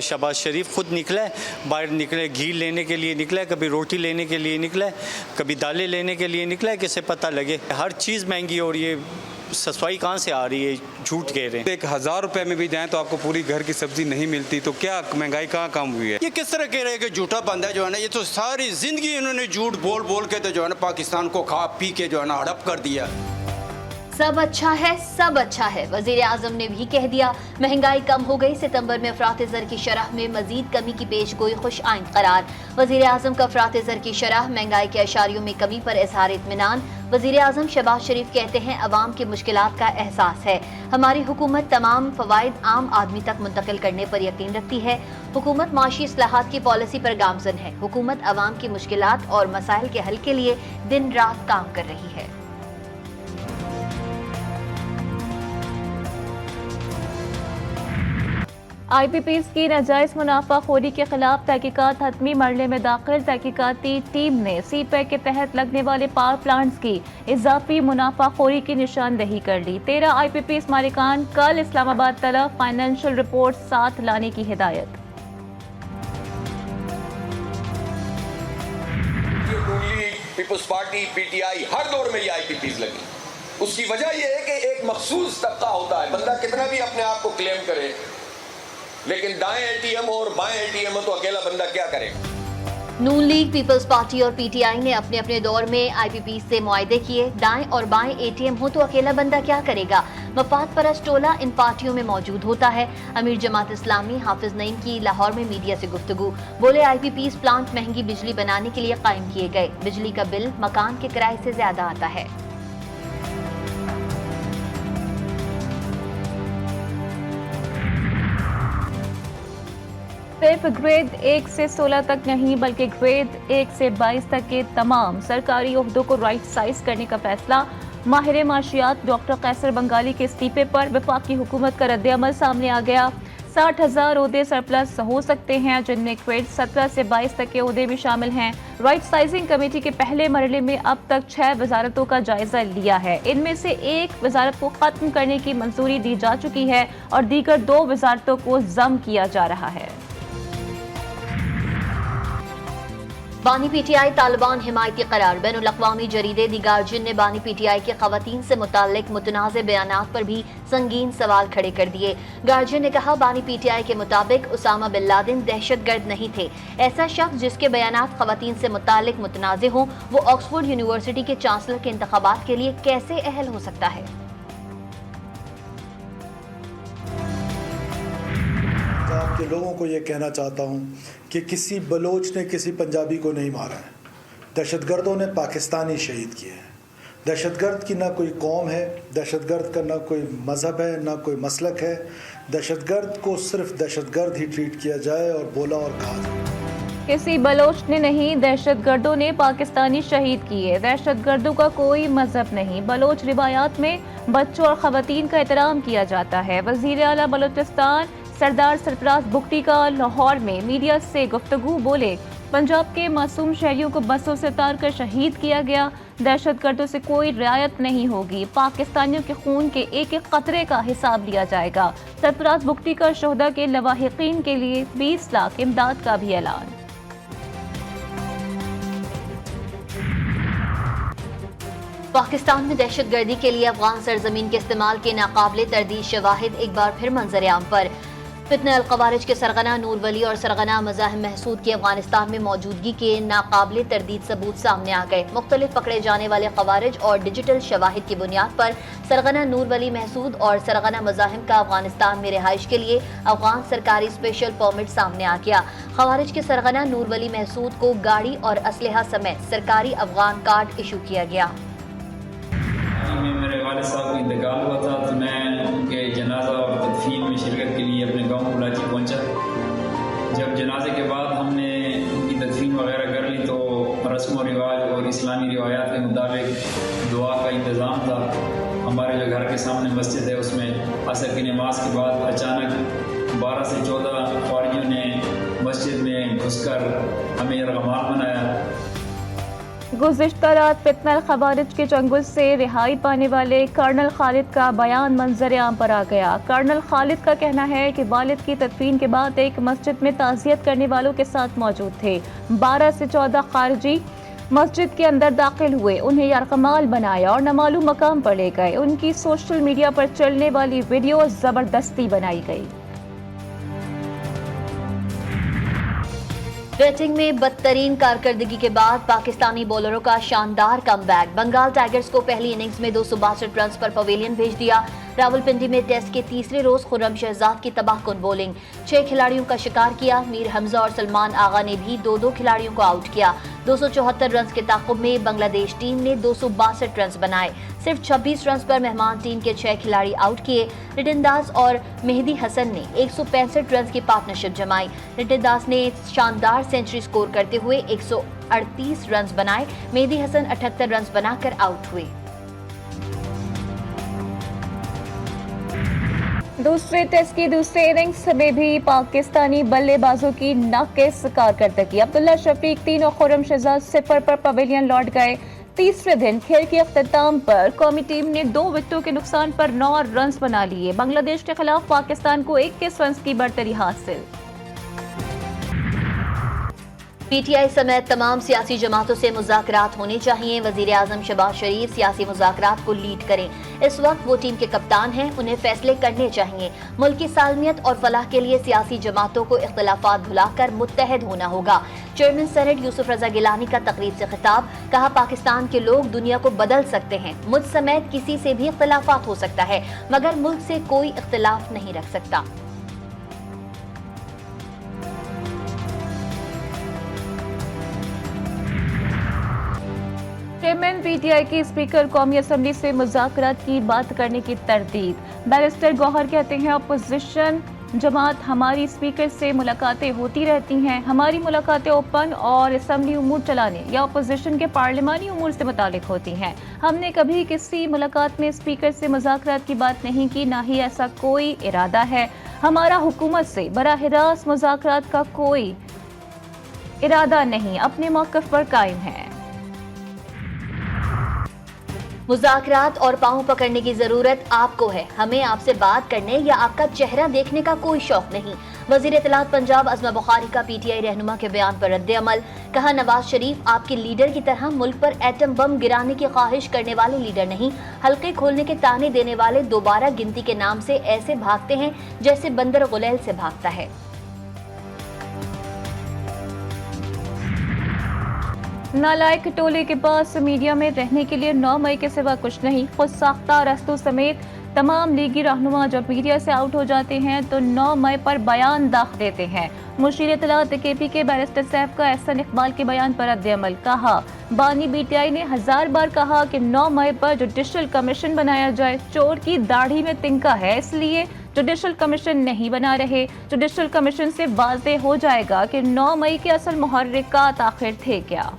शहबाज शरीफ खुद निकला है, बाहर निकले, घी लेने के लिए निकला है, कभी रोटी लेने के लिए निकला है, कभी दालें लेने के लिए निकला है, किसे पता लगे। हर चीज़ महंगी हो रही है, सफाई कहाँ से आ रही है, झूठ कह रहे हैं। 1000 रुपए में भी जाएं तो आपको पूरी घर की सब्जी नहीं मिलती, तो क्या महंगाई कहाँ कम हुई है? ये किस तरह कह रहे हैं कि झूठा बंदा जो है ना, ये तो सारी जिंदगी इन्होंने झूठ बोल बोल के तो जो है ना पाकिस्तान को खा पी के जो है ना हड़प कर दिया। सब अच्छा है, सब अच्छा है, वजीर आजम ने भी कह दिया। महंगाई कम हो गई, सितंबर में अफरात ज़र की शरह में मजीद कमी की पेश गोई खुश आइंद करार। वजीर आजम का अफरात ज़र की शरह महंगाई के अशारियों में कमी पर इजहार इत्मीनान। वजीर आजम शहबाज शरीफ कहते हैं अवाम के मुश्किलात का एहसास है, हमारी हुकूमत तमाम फवाइद आम आदमी तक मुंतकिल करने पर यकीन रखती है। हुकूमत माशी इस्लाहात की पॉलिसी पर गामजन है। हुकूमत अवाम की मुश्किलात और मसाइल के हल के लिए दिन रात काम कर रही है। IPPs की नाजायज मुनाफाखोरी के खिलाफ तहकीकात हतमी मरले में दाखिल। तहकीकाती टीम ने CPEC के तहत लगने वाले पावर प्लांट्स की इजाफी मुनाफाखोरी की निशानदही कर ली। 13 IPPs मालिकान कल इस्लामाबाद तलब फाइनेंशियल रिपोर्ट साथ लाने की हिदायत। पीपल्स पार्टी PTI हर दौर में ये IPPs लगी। उसकी वजह यह है कि एक मखसूस तबका होता है, बंदा कितना भी अपने आप को क्लेम करे, लेकिन दाएं ATM और बाएं ATM तो अकेला बंदा क्या करेगा। नून लीग, पीपल्स पार्टी और PTI ने अपने अपने दौर में IPP से मुआहदे किए। दाएं और बाएं ATM हो तो अकेला बंदा क्या करेगा। मफाद परस्त टोला इन पार्टियों में मौजूद होता है। अमीर जमात इस्लामी हाफिज नईम की लाहौर में मीडिया से गुफ्तगू, बोले IPPs प्लांट महंगी बिजली बनाने के लिए कायम किए गए, बिजली का बिल मकान के किराए से ज्यादा आता है। सिर्फ ग्रेड 1 से 16 तक नहीं बल्कि ग्रेड 1 से 22 तक के तमाम सरकारी ओहदों को राइट साइज करने का फैसला। माहिर माशियात डॉक्टर कैसर बंगाली के इस्तीफे पर वफाकी हुकूमत का रद्द-ए-अमल सामने आ गया। 60,000 ओहदे सरप्लस हो सकते हैं, जिनमें ग्रेड 17 से 22 तक के ओहदे भी शामिल हैं। राइट साइजिंग कमेटी के पहले मरहले में अब तक 6 वजारतों का जायजा लिया है। इनमें से एक वजारत को खत्म करने की मंजूरी दी जा चुकी है और दीगर 2 वजारतों को जम किया जा रहा है। बानी PTI तालिबान हिमायती करार। बैनुल-अक़वामी जरीदे दी गार्जियन ने बानी PTI के खवातीन से मुताल्लिक मुतनाज़े बयानात पर भी संगीन सवाल खड़े कर दिए। गार्जियन ने कहा, बानी PTI के मुताबिक उसामा बिन लादेन दहशतगर्द नहीं थे। ऐसा शख्स जिसके बयानात खवातीन से मुताल्लिक मुतनाज़े हों, वो ऑक्सफोर्ड यूनिवर्सिटी के चांसलर के इंतखाबात के लिए कैसे अहल हो सकता है। आपके लोगों को ये कहना चाहता हूँ कि किसी बलोच ने किसी पंजाबी को नहीं मारा है। दहशतगर्दों ने पाकिस्तानी शहीद किए हैं। दहशतगर्द की ना कोई कौम है, दहशतगर्द का ना कोई मज़हब है, ना कोई मसलक है। दहशतगर्द को सिर्फ दहशतगर्द ही ट्रीट किया जाए और बोला और कहा जाए। किसी बलोच ने नहीं, दहशतगर्दों ने पाकिस्तानी शहीद किए। दहशतगर्दों का कोई मजहब नहीं। बलोच रिवायात में बच्चों और खवातीन का एहतराम किया जाता है। वज़ीर आला बलोचिस्तान सरदार सरफराज बुगटी का लाहौर में मीडिया से गुफ्तगू, बोले, पंजाब के मासूम शहरियों को बसों से उतार कर शहीद किया गया। दहशतगर्दों से कोई रियायत नहीं होगी। पाकिस्तानियों के खून के एक एक कतरे का हिसाब लिया जाएगा। सरफराज बुगटी का शोहदा के लवाहिकीन के लिए 20 लाख इमदाद का भी ऐलान। पाकिस्तान में दहशतगर्दी के लिए अफगान सरजमीन के इस्तेमाल के नाकाबिले तरदीद शवाहिद एक बार फिर मंजर-ए-आम पर। फितना अल-क़वारिज के सरगना नूर वली और सरगना मज़ाहिम महसूद की अफगानिस्तान में मौजूदगी के नाकाबिले तरदीद सबूत सामने आ गए। मुख्तलिफ पकड़े जाने वाले ख़वारिज और डिजिटल शवाहिद की बुनियाद पर सरगना नूर वली महसूद और सरगना मज़ाहिम का अफगानिस्तान में रिहाइश के लिए अफगान सरकारी स्पेशल परमिट सामने आ गया। ख़वारिज के सरगना नूर वली महसूद को गाड़ी और असलहा समेत सरकारी अफगान कार्ड इशू किया गया। मेरे वालिद साहब का इंतकाल हुआ था तो मैं उनके जनाजा और तदफीन में शिरकत के लिए अपने गाँव मुलाची पहुँचा। जब जनाजे के बाद हमने उनकी तदफीन वगैरह कर ली तो रस्म व रिवाज और इस्लामी रिवायात के मुताबिक दुआ का इंतज़ाम था। हमारे जो घर के सामने मस्जिद है उसमें असर की नमाज के बाद अचानक 12 से 14 ख़वारिजियों ने मस्जिद में घुसकर हमें यरगमाल बनाया। गुज़िश्ता रात फितना अल-ख़वारिज के चंगुल से रिहाई पाने वाले कर्नल खालिद का बयान मंजर आम पर आ गया। कर्नल खालिद का कहना है कि वालिद की तदफीन के बाद एक मस्जिद में ताज़ियत करने वालों के साथ मौजूद थे। 12 से 14 खारजी मस्जिद के अंदर दाखिल हुए, उन्हें यरगमाल बनाया और नामालूम मकाम पर ले गए। उनकी सोशल मीडिया पर चलने वाली वीडियो ज़बरदस्ती बनाई गई। बैटिंग में बदतरीन कारकर्दगी के बाद पाकिस्तानी बॉलरों का शानदार कमबैक। बंगाल टाइगर्स को पहली इनिंग्स में 262 रन पर पवेलियन भेज दिया। रावलपिंडी में टेस्ट के तीसरे रोज खुर्रम शहजाद की तबाहकुन बॉलिंग, 6 खिलाड़ियों का शिकार किया। मीर हमजा और सलमान आगा ने भी 2-2 खिलाड़ियों को आउट किया। 274 रन के ताक़ुब में बांग्लादेश टीम ने 262 रन बनाए। सिर्फ 26 रन पर मेहमान टीम के 6 खिलाड़ी आउट किए। लिटन दास और मेहदी हसन ने 165 रन की पार्टनरशिप जमाई। लिटन दास ने शानदार सेंचुरी स्कोर करते हुए 138 रन बनाए। मेहदी हसन 78 रन बनाकर आउट हुए। दूसरे टेस्ट की दूसरी इनिंग्स में भी पाकिस्तानी बल्लेबाजों की नाक़िस कारकर्दगी। अब्दुल्ला शफीक 3 और खुर्रम शहजाद 0 पर पवेलियन लौट गए। तीसरे दिन खेल के अख्ताम पर कौमी टीम ने 2 विकेटों के नुकसान पर 9 रन बना लिए। बांग्लादेश के खिलाफ पाकिस्तान को 21 रन की बढ़तरी हासिल। पीटीआई समेत तमाम सियासी जमातों से मुज़ाकरात होने चाहिए। वज़ीर आज़म शहबाज शरीफ सियासी मुज़ाकरात को लीड करें। इस वक्त वो टीम के कप्तान हैं, उन्हें फैसले करने चाहिए। मुल्क की सालमियत और फलाह के लिए सियासी जमातों को इख्तिलाफात भुलाकर मुत्तहद होना होगा। चेयरमैन सेनेट यूसुफ रजा गिलानी का तकरीब से खिताब, कहा पाकिस्तान के लोग दुनिया को बदल सकते हैं। मुझ समेत किसी से भी इख्तिलाफात हो सकता है, मगर मुल्क से कोई इख्तिलाफ नहीं रख सकता। चेयरमैन पीटीआई की स्पीकर कौमी असम्बली से मुज़ाकरात की बात करने की तरदीद। बैरिस्टर गौहर कहते हैं अपोजिशन जमात हमारी स्पीकर से मुलाकातें होती रहती हैं। हमारी मुलाकातें ओपन और असम्बली उमूर चलाने या अपोजिशन के पार्लिमानी उमूर से मुतालिक होती हैं। हमने कभी किसी मुलाकात में स्पीकर से मुज़ाकरात की बात नहीं की, ना ही ऐसा कोई इरादा है। हमारा हुकूमत से बराह रास्त मुज़ाकरात का कोई इरादा नहीं, अपने मौक़िफ़ पर कायम है। मुज़ाकरात और पाँव पकड़ने की जरूरत आपको है, हमें आपसे बात करने या आपका चेहरा देखने का कोई शौक नहीं। वज़ीर इत्तलात पंजाब अज़मा बुखारी का पीटीआई रहनुमा के बयान पर रद्द अमल, कहा नवाज शरीफ आपके लीडर की तरह मुल्क पर एटम बम गिराने की ख्वाहिश करने वाले लीडर नहीं। हल्के खोलने के ताने देने वाले दोबारा गिनती के नाम से ऐसे भागते हैं जैसे बंदर गुलैल से भागता है। नालायक टोले के पास मीडिया में रहने के लिए 9 मई के सिवा कुछ नहीं। खुद साख्ता रस्तों समेत तमाम लीगी रहनुमा जब मीडिया से आउट हो जाते हैं तो 9 मई पर बयान दाख देते हैं। मुशीर इत्तलात केपी के बैरिस्टर सैफ का एहसन इकबाल के बयान पर रद्द अमल, कहा बानी पीटीआई ने 1000 बार कहा कि 9 मई पर जुडिशल कमीशन बनाया जाए। चोर की दाढ़ी में तिनका है, इसलिए जुडिशल कमीशन नहीं बना रहे। जुडिशल कमीशन से वाज़ेह हो जाएगा कि 9 मई के असल मुहर्रिकात आखिर थे क्या।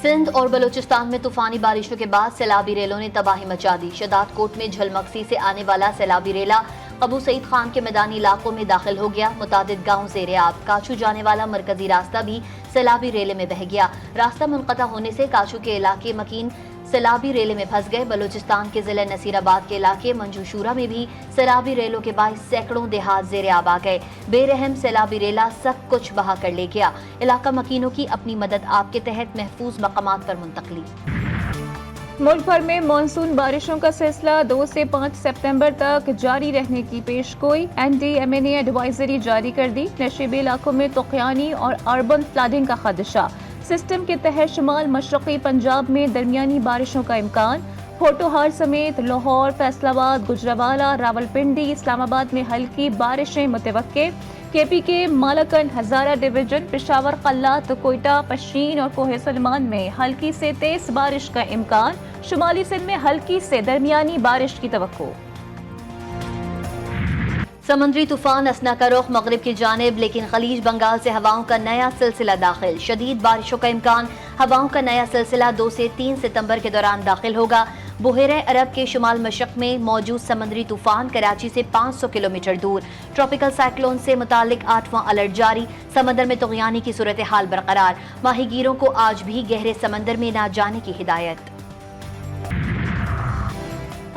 सिंध और बलूचिस्तान में तूफानी बारिशों के बाद सैलाबी रेलों ने तबाही मचा दी। शदाद कोट में झलमक्सी से आने वाला सैलाबी रेला अबू सईद खान के मैदानी इलाकों में दाखिल हो गया। मुतादिद गाँव ज़ेरे आब। काचू जाने वाला मरकजी रास्ता भी सैलाबी रेले में बह गया। रास्ता मुनक़ता होने से काचू के इलाके मकीन सैलाबी रेले में फंस गए। बलूचिस्तान के जिले नसीराबाद के इलाके मंजूशूरा में भी सैलाबी रेलों के बाइस सैकड़ों देहात ज़ेरे आब आ गए। बेरहम सैलाबी रेला सब कुछ बहा कर ले गया। इलाका मकीनों की अपनी मदद आप के तहत महफूज मकामात पर मुंतकली। मुल्क भर में मानसून बारिशों का सिलसिला 2 से 5 सितंबर तक जारी रहने की पेशगोई। NDMA ने एडवाइजरी जारी कर दी। नशीबी इलाकों में तुक़यानी और अर्बन फ्लडिंग का खदशा। सिस्टम के तहत शुमाल मशरक़ी पंजाब में दरमियानी बारिशों का इम्कान। पोटोहार समेत लाहौर, फैसलाबाद, गुजरावाला, रावलपिंडी, इस्लामाबाद में हल्की बारिशें मुतवक्के। केपी के मालाकंड, हजारा डिवीजन, पेशावर, कल्लात, कोयटा, पशीन और कोहे सलमान में हल्की से तेज बारिश का इम्कान। शुमाली सिंध में हल्की से दरमियानी बारिश की तवक्को। समुद्री तूफान असना का रुख मगरिब की जानिब, लेकिन खलीज बंगाल से हवाओं का नया सिलसिला दाखिल। शदीद बारिशों का इम्कान। हवाओं का नया सिलसिला 2 से 3 सितंबर के दौरान दाखिल होगा। बहरे अरब के शुमाल मशरक में मौजूद समंदरी तूफान कराची से 500 किलोमीटर दूर। ट्रॉपिकल साइक्लोन से मुतालिक 8वां अलर्ट जारी। समंदर में तुग़यानी की सूरत हाल बरकरार। माहीगीरों को आज भी गहरे समंदर में न जाने की हिदायत।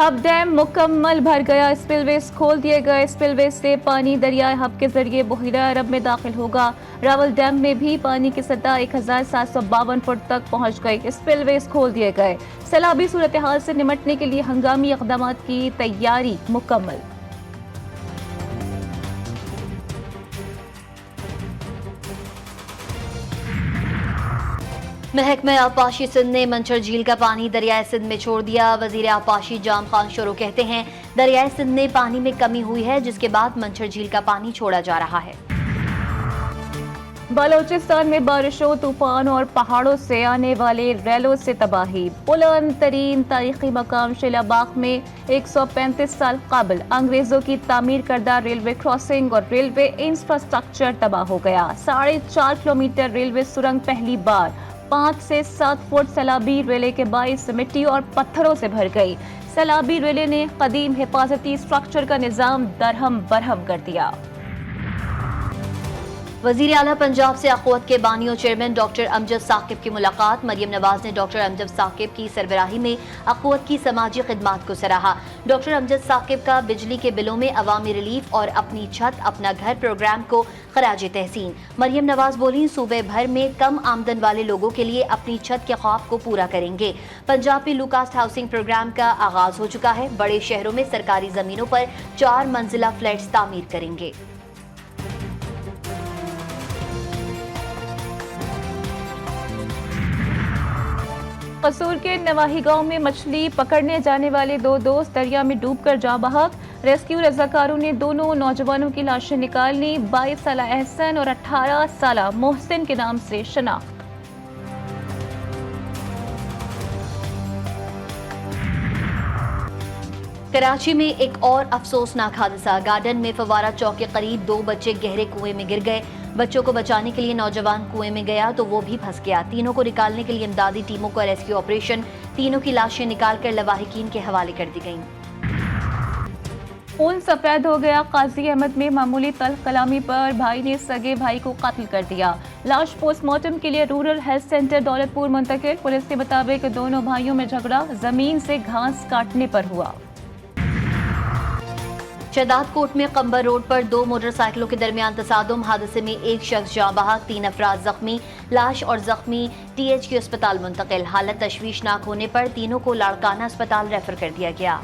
हब डैम मुकम्मल भर गया, स्पिलवेज खोल दिए गए। स्पिलवेज से पानी दरियाए हब के जरिए बहरे अरब में दाखिल होगा। रावल डैम में भी पानी की सतह 1752 फुट तक पहुंच गई। स्पिलवेज खोल दिए गए। सैलाबी सूरत हाल से निमटने के लिए हंगामी इक़दाम की तैयारी मुकम्मल। महकमा आबपाशी सिंध ने मंचर झील का पानी दरियाए सिंध में छोड़ दिया। वजीर आबपाशी जाम खान शोरो कहते हैं दरियाए सिंध में पानी में कमी हुई है, जिसके बाद मंचर झील का पानी छोड़ा जा रहा है। बलोचिस्तान में बारिशों, तूफान और पहाड़ों से आने वाले रेलों से तबाही। बुलंद तरीन तारीखी मकाम शिलाबाग में 135 साल कबल अंग्रेजों की तामीर करदा रेलवे क्रॉसिंग और रेलवे इंफ्रास्ट्रक्चर तबाह हो गया। 4.5 किलोमीटर रेलवे सुरंग पहली बार 5 से 7 फुट सैलाबी रेले के बाइस मिट्टी और पत्थरों से भर गई। सैलाबी रेले ने कदीम हिफाजती स्ट्रक्चर का निजाम दरहम बरहम कर दिया। वजीर आला पंजाब से अखवत के बानी और चेयरमैन डॉक्टर अमजद साकिब की मुलाकात। मरियम नवाज ने डॉक्टर अमजद साकिब की सरबराही में अखवत की समाजी खिदमात को सराहा। डॉक्टर अमजद साकिब का बिजली के बिलों में अवामी रिलीफ और अपनी छत अपना घर प्रोग्राम को खराज तहसीन। मरियम नवाज बोली, सूबे भर में कम आमदन वाले लोगों के लिए अपनी छत के ख्वाब को पूरा करेंगे। पंजाब में लूकास्ट हाउसिंग प्रोग्राम का आगाज हो चुका है। बड़े शहरों में सरकारी जमीनों पर 4 मंजिला फ्लैट्स तामीर करेंगे। कसूर के नवाही गांव में मछली पकड़ने जाने वाले 2 दोस्त दरिया में डूबकर जाँ बहक। रेस्क्यू रजाकारों ने दोनों नौजवानों की लाशें निकाल ली। 22 साल एहसन और 18 साल मोहसिन के नाम से शनाख्त। कराची में एक और अफसोसनाक हादसा। गार्डन में फवारा चौक के करीब 2 बच्चे गहरे कुएं में गिर गए। बच्चों को बचाने के लिए नौजवान कुएं में गया तो वो भी फंस गया। तीनों को निकालने के लिए इमदादी टीमों का रेस्क्यू ऑपरेशन। तीनों की लाशें निकालकर लवाहिकीन के हवाले कर दी गईं। खून सफेद हो गया। काजी अहमद में मामूली तल्ख कलामी पर भाई ने सगे भाई को कत्ल कर दिया। लाश पोस्टमार्टम के लिए रूरल हेल्थ सेंटर दौलतपुर मुंतकिल। पुलिस के मुताबिक दोनों भाइयों में झगड़ा जमीन से घास काटने पर हुआ। शहदाद कोट में कंबर रोड पर 2 मोटरसाइकिलों के दरमियान तसादुम। हादसे में एक शख्स जाँ बहक, 3 अफराद जख्मी। लाश और जख्मी THQ अस्पताल मुंतकिल। हालत तशवीशनाक होने पर तीनों को लाड़काना अस्पताल रेफर कर दिया गया।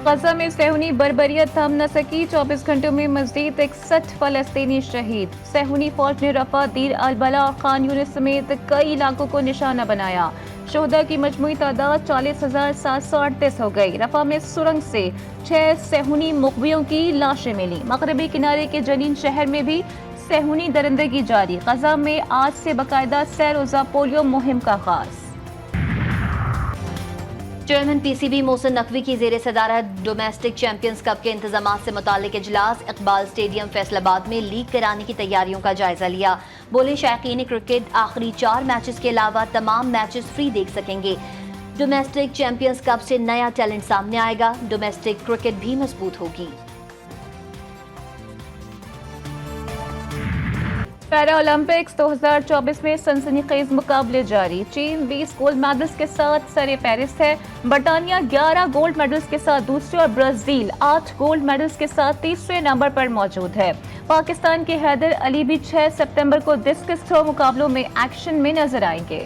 गजा में सेहूनी बर्बरियत थम न सकी। 24 घंटों में मजीद 61 फलस्तीनी शहीद। सेहूनी फौज ने रफा, दीर अल-बला और खान यूनिस समेत कई इलाकों को निशाना बनाया। शोहदा की मजमूई तादाद 40,738 हो गई। रफा में सुरंग से 6 सेहूनी मुखबियों की लाशें मिली। मगरबी किनारे के जनीन शहर में भी सेहूनी दरिंदगी जारी। गजा में आज से बाकायदा सैर-रोज़ा पोलियो मुहिम का आगाज। चेयरमैन PCB मोहसिन नकवी की जेर सदारत डोमेस्टिक चैंपियंस कप के इंतजामात से मुतालिक इजलास। इकबाल स्टेडियम फैसलाबाद में लीग कराने की तैयारियों का जायजा लिया। बोले, शायकीन क्रिकेट आखिरी 4 मैचेस के अलावा तमाम मैचेस फ्री देख सकेंगे। डोमेस्टिक चैंपियंस कप से नया टैलेंट सामने आएगा। डोमेस्टिक क्रिकेट भी मजबूत होगी। पैरा ओलंपिक्स 2024 में सनसनीखेज मुकाबले जारी। चीन 20 गोल्ड मेडल्स के साथ सरे फहरिस्त है। बर्तानिया 11 गोल्ड मेडल्स के साथ दूसरे और ब्राजील 8 गोल्ड मेडल्स के साथ तीसरे नंबर पर मौजूद है। पाकिस्तान के हैदर अली भी 6 सितंबर को डिस्कस थ्रो मुकाबलों में एक्शन में नजर आएंगे।